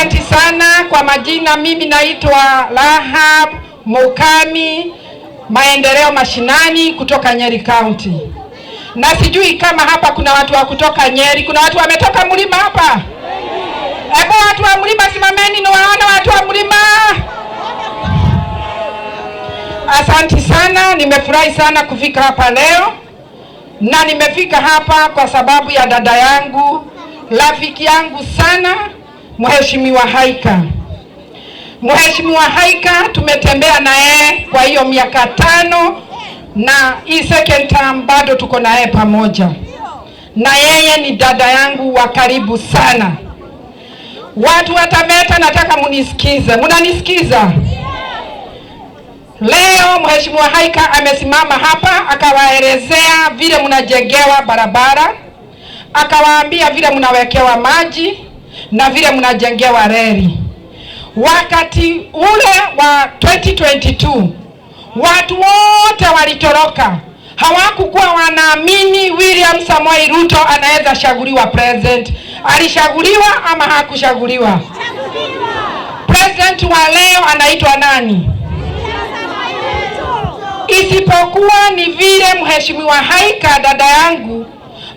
Asante sana kwa majina. Mimi naitwa Rahab Mukami, maendeleo mashinani kutoka Nyeri County. Na sijui kama hapa kuna watu wa kutoka Nyeri. Kuna watu wametoka mlima hapa? Hebu watu wa mlima simameni niwaone watu wa mlima. Asante sana, nimefurahi sana kufika hapa leo. Na nimefika hapa kwa sababu ya dada yangu, rafiki yangu sana, Mheshimiwa Haika. Mheshimiwa Haika tumetembea na yeye kwa hiyo miaka 5 na hii second term bado tuko na yeye pamoja. Na yeye ni dada yangu wa karibu sana. Watu wa Taveta nataka munisikize. Munanisikiza? Leo Mheshimiwa Haika amesimama hapa akawaelezea vile mnajengewa barabara, akawaambia vile mnawekewa maji na vile mnajengewa reli. Wakati ule wa 2022 watu wote walitoroka. Hawakukuwa wanaamini William Samoei Ruto anaweza chaguliwa president. Alishaguliwa ama hakushaguliwa? President wa leo anaitwa nani? Isipokuwa ni vile Mheshimiwa Haika dada yangu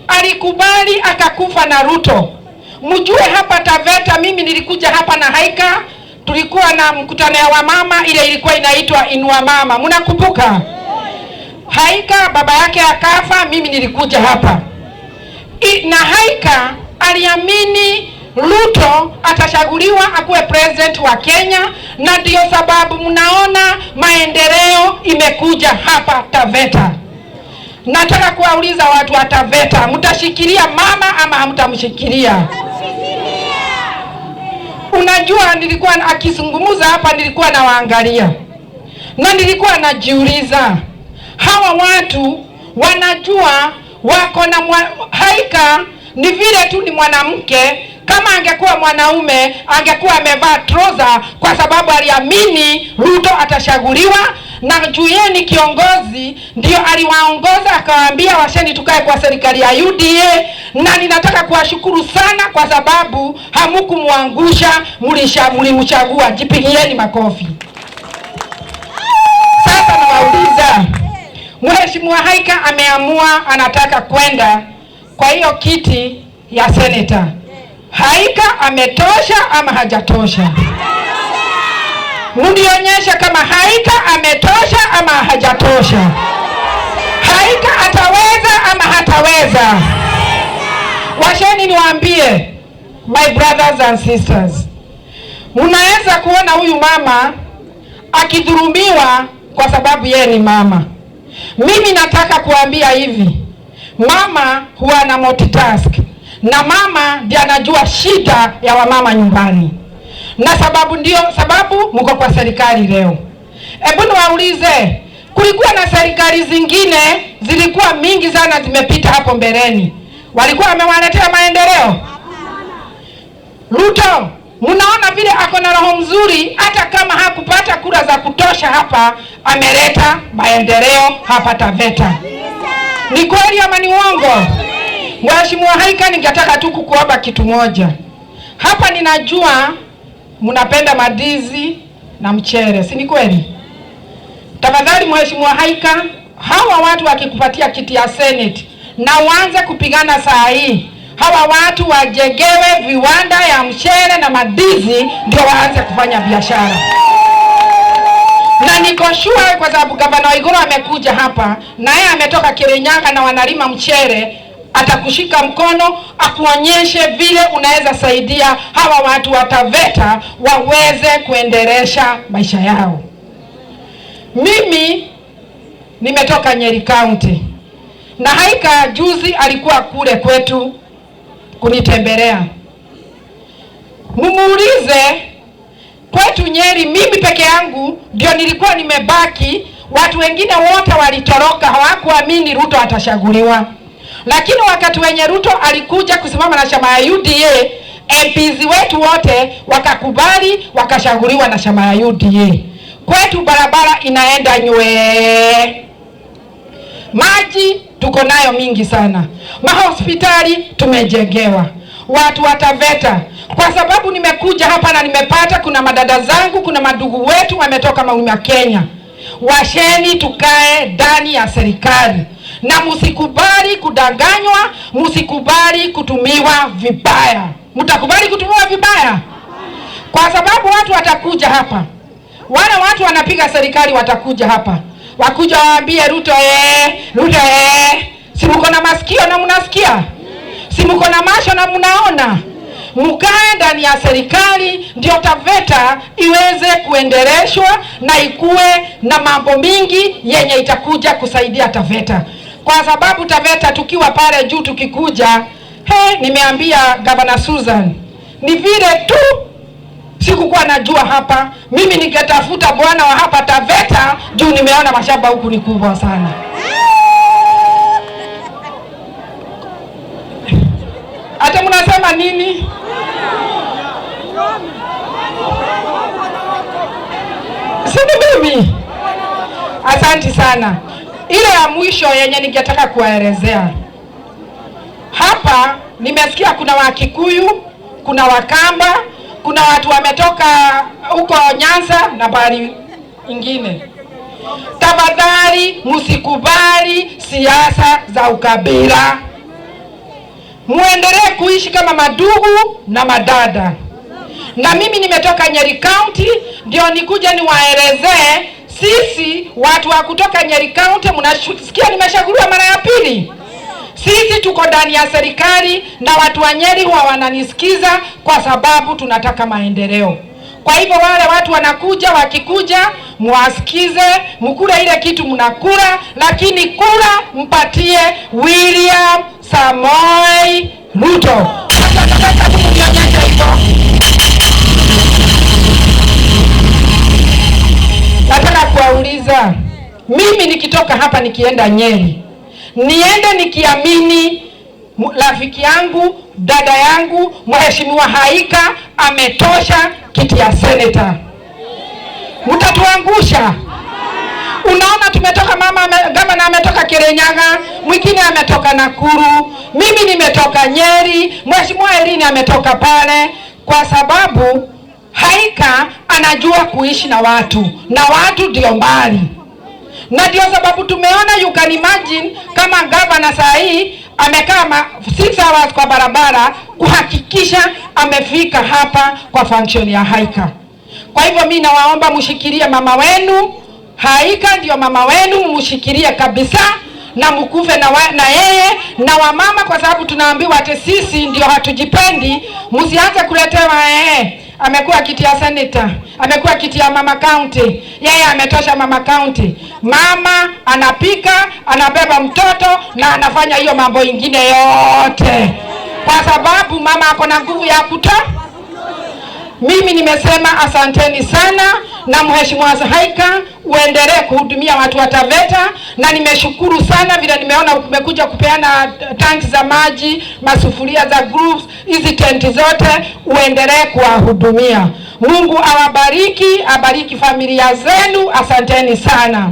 alikubali akakufa na Ruto. Mjue hapa Taveta mimi nilikuja hapa na Haika, tulikuwa na mkutano wa mama ile ilikuwa inaitwa Inua Mama. Mnakumbuka? Haika baba yake akafa, mimi nilikuja hapa. Na Haika aliamini Ruto atachaguliwa akuwe president wa Kenya, na ndio sababu mnaona maendeleo imekuja hapa Taveta. Nataka kuwauliza watu wa Taveta, mtashikilia mama ama hamtamshikilia? Unajua nilikuwa akizungumza hapa, nilikuwa nawaangalia na nilikuwa najiuliza, hawa watu wanajua wako na Haika ni vile tu ni mwanamke. Kama angekuwa mwanaume angekuwa amevaa trouser, kwa sababu aliamini Ruto atachaguliwa. Na jueni kiongozi ndio aliwaongoza akawaambia washeni tukae kwa serikali ya UDA. Na ninataka kuwashukuru sana kwa sababu hamukumuangusha, mlimchagua. Jipigieni makofi. Sasa nawauliza, Mheshimiwa Haika ameamua anataka kwenda kwa hiyo kiti ya senator. Haika ametosha ama hajatosha? Mnionyesha kama Haika ametosha ama hajatosha. Haika ataweza ama hataweza? Washeni niwaambie, my brothers and sisters, mnaweza kuona huyu mama akidhulumiwa kwa sababu yeye ni mama. Mimi nataka kuambia hivi, mama huwa na multitask, na mama ndiye anajua shida ya wamama nyumbani. Na ndio sababu mko kwa serikali leo. Hebu niwaulize, kulikuwa na serikali zingine zilikuwa mingi sana zimepita hapo mbeleni, walikuwa wamewaletea maendeleo? Ruto mnaona vile ako na roho mzuri, hata kama hakupata kura za kutosha hapa, ameleta maendeleo hapa Taveta. Ni kweli ama ni uongo? Mheshimiwa Haika, ningetaka tu kukuomba kitu moja. Hapa ninajua mnapenda madizi na mchere, si ni kweli? Tafadhali Mheshimiwa Haika, hawa watu wakikupatia kiti ya Senate na uanze kupigana saa hii, hawa watu wajengewe viwanda ya mchere na madizi ndio waanze kufanya biashara. Na niko sure kwa sababu Gavana Waiguru amekuja hapa na yeye ametoka Kirinyaga na wanalima mchere, atakushika mkono akuonyeshe vile unaweza saidia hawa watu wa Taveta waweze kuendelesha maisha yao. Mimi nimetoka Nyeri County na Haika juzi alikuwa kule kwetu kunitembelea. Mumuulize, kwetu Nyeri mimi peke yangu ndio nilikuwa nimebaki, watu wengine wote walitoroka, hawakuamini Ruto atachaguliwa. Lakini wakati wenye Ruto alikuja kusimama na chama ya UDA, MPs wetu wote wakakubali, wakachaguliwa na chama ya UDA. Kwetu barabara inaenda nywe. Maji tuko nayo mingi sana. Mahospitali tumejengewa. Watu wa Taveta, kwa sababu nimekuja hapa na nimepata kuna madada zangu, kuna madugu wetu wametoka Mlima Kenya. Washeni tukae ndani ya serikali na msikubali kudanganywa, msikubali kutumiwa vibaya. Mtakubali kutumiwa vibaya? Kwa sababu watu watakuja hapa, wale watu wanapiga serikali watakuja hapa, wakuja waambie Ruto Ruto si mko na masikio na mnasikia? Si mko na macho na mnaona? Mkae ndani ya serikali ndio Taveta iweze kuendeleshwa na ikue na mambo mingi yenye itakuja kusaidia Taveta. Kwa sababu Taveta tukiwa pale juu tukikuja, nimeambia Governor Susan, ni vile tu sikukuwa najua hapa, mimi nikatafuta bwana wa hapa Taveta juu nimeona mashamba huku ni kubwa sana. Hata mnasema nini? Sini mimi. Asante sana. Ile ya mwisho yenye ningetaka kuwaelezea. Hapa nimesikia kuna Wakikuyu, kuna Wakamba, kuna watu wametoka huko Nyanza na bali ingine. Tafadhali msikubali siasa za ukabila. Muendelee kuishi kama madugu na madada. Na mimi nimetoka Nyeri County, ndio nikuja niwaelezee sisi watu wa kutoka Nyeri County. Mnasikia nimeshaguliwa mara ya pili. Sisi tuko ndani ya serikali na watu wa Nyeri huwa wananisikiza kwa sababu tunataka maendeleo. Kwa hivyo wale watu wanakuja, wakikuja muwasikize, mkule ile kitu mnakula, lakini kula mpatie William Samoei Ruto. Nataka kuwauliza, mimi nikitoka hapa nikienda Nyeri, niende nikiamini rafiki yangu, dada yangu, Mheshimiwa Haika ametosha kiti ya seneta? Mtatuangusha. Unaona tumetoka gavana ametoka Kirinyaga, mwingine ametoka Nakuru, mimi nimetoka Nyeri, Mheshimiwa Elini ametoka pale, kwa sababu Haika anajua kuishi na watu ndio mbali. Na ndio sababu tumeona, you can imagine, kama gavana saa hii amekaa 6 hours kwa barabara kuhakikisha amefika hapa kwa function ya Haika. Kwa hivyo mimi nawaomba mshikilie mama wenu. Haika ndio mama wenu, mshikilie kabisa na mkufe na yeye na wamama, kwa sababu tunaambiwa ate sisi ndio hatujipendi. Msianze kuletewa amekuwa kiti ya senator, amekuwa kiti ya mama county, yeye ametosha mama county. Mama anapika, anabeba mtoto na anafanya hiyo mambo ingine yote, kwa sababu mama ako na nguvu ya kutoa. Mimi nimesema asanteni sana, na Mheshimiwa Haika uendelee kuhudumia watu wa Taveta, na nimeshukuru sana vile nimeona umekuja kupeana tanki za maji, masufuria za groups, hizi tenti zote uendelee kuwahudumia. Mungu awabariki, abariki familia zenu. Asanteni sana.